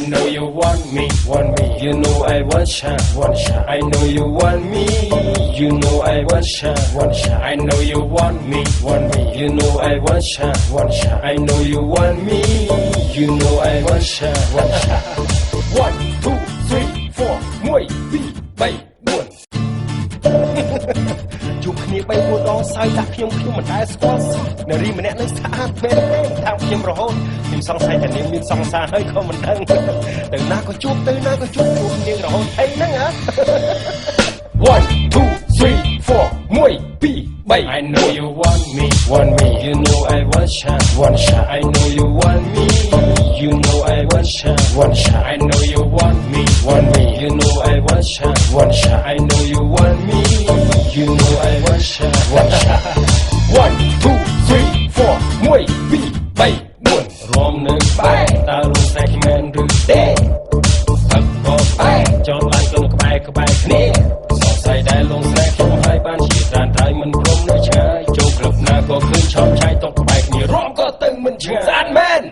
know you want me, you know I want shot, I know you want me, you know I want shot, I know you want me, you know I want shot, I know you want me, you know I want shot, 1 2 3 4 1 2 3 4 ជួបគ្នា3 4 ដងសើចដាក់ខ្ញុំមិនដែលស្គាល់សោះនារីម្នាក់នឹងស្អាតមែនទេតាមខ្ញុំរហូតខ្ញុំសង្ស័យថានាងមានសង្សារហើយក៏មិនដឹងទៅណាក៏ជួបនាងរហូតអីហ្នឹងហ៎ 1 2 3 4 1 2 3 I know you want me, you know I want shot, I know you want me, you know I want shot, I know you want me, you know I want shot, I know you want me, you know I want shot, 1 2 3 4 1 2 3 4រំនឹងបែតើលោកស្រីគ្មានឬទេអត់ក៏បែចោលឡានក៏ក្បែរគ្នាសង្ស័យដែលលោកស្រីខ្ញុំឲ្យបានជាត្រានត្រៃមិនព្រមនៅឆ្ងាយចូលក្លឹបណាក៏ឃើញឆោមឆាយតក្បែរគ្នារំក៏ទៅមិនឆ្ងាយស្អាតមែន 1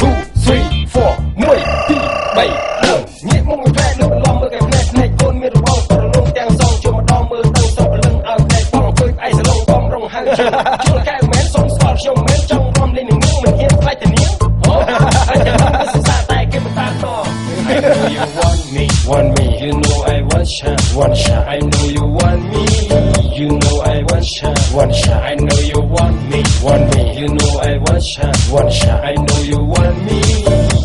2 3 4 1 2 3 4ញាក់មកមួយផ្លែលើបន្លំមើលកែផ្នែកកូនមានរបងប្រលងទាំងសងចូលម្ដងមើលទៅសពលឹងឲ្យផ្នែកបងអង្គុយផ្អែកសឡងបងរងហៅជួលកែមែនសុំស្គាល់ខ្ញុំមែនចង់រំលេងនឹងនាងមិនហ៊ានខ្លាចតែនាងអូតែមិនស្អាតតែគេមិនតាមត I know you want me, you know I want shot, I know you want me, you know I want shot, I know you want me, you know I want shot, I know you want me,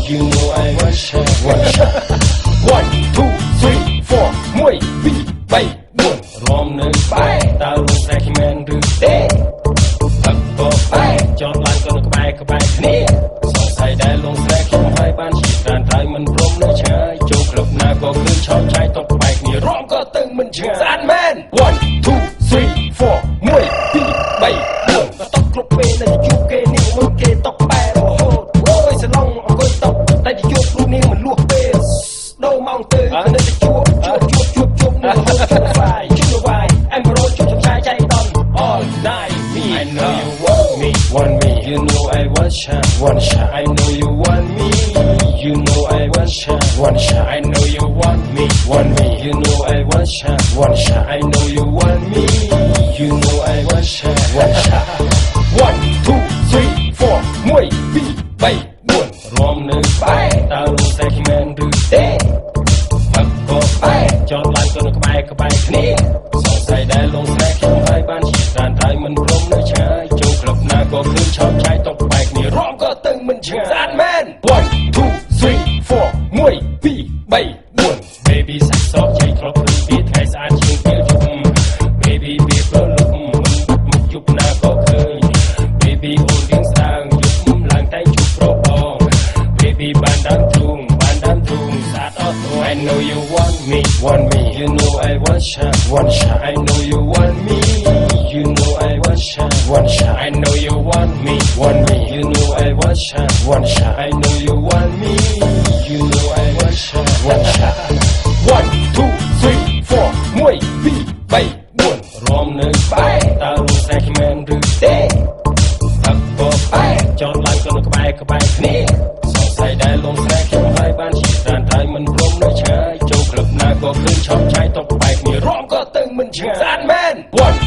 you know I want shot, 1 2 3 4 1 2 3 4រំនឹងបែតើលោកស្រីគ្មានឬទេអត់ក៏បែចោលឡានក៏ក្បែរគ្នាសង្ស័យដែលលោកស្រីខ្ញុំឲ្យបានជាត្រានត្រៃមិនព្រមនៅឆ្ងាយចូលក្លឹបណាក៏ឃើញឆោមឆាយតក្បែរគ្នារំក៏ទៅមិនឆ្ងាយស្អាតមែន 1 2 3 4 1 2 3 4តកគ្រប់ពេលដែលជួបគេនាងមួយគេតកបែររហូតអូយសឡងអង្គុយតកតែជួបរូបនាងមិនលួសពេលដូរម៉ោងទៅក៏នៅតែជួបនៅហូតជួបវាយអែមរោជួបចំឆាយចៃដន្យ all night me I know you want me, you know I want shot, I know you want me, you know I want shot, I know you want me, you know I want shot, I know you want me, you know I want shot, 1 2 3 4 1 2 3 4រំនឹងបែតើលោកស្រីគ្មានឬទេអត់ក៏បែចោលឡានក៏ក្បែរគ្នាសង្ស័យដែលលោកស្រីខ្ញុំឲ្យបានជាត្រានត្រៃមិនព្រមនៅឆ្ងាយចូលក្លឹបណាក៏ឃើញឆោមឆាយតក្បែរគ្នារំក៏ទៅមិនឆ្ងាយស្អាតមែន 1 2 3 4 1 2 3 4 baby សាច់សោកជ័យធ្លាប់ព្រឹកពីថ្ងៃស្អាតជាងពេលយប់ baby វាប្រលឹកមុខយប់ណាក៏ឃើញ baby អូនរៀងស្ដាងយប់ឡើងតែជួបប្របង baby បានដើមទ្រូងស្អាតអត់ I know you want me, you know I want shot, I know you want me, you know I want shot, I know you want me, you know I want shot, I know you want me, you know I want shot, 1 2 3 4 1 2 3 4រំនឹងបែតើលោកស្រីគ្មានឬទេអត់ក៏បែចោលឡានក៏ក្បែរគ្នាសង្ស័យដែលលោកស្រីខ្ញុំឲ្យបានជាត្រានត្រៃមិនព្រមនៅឆ្ងាយចូលក្លឹបណាក៏ឃើញឆោមឆាយតក្បែរគ្នារំក៏ទៅមិនឆ្ងាយស្អាតមែន 1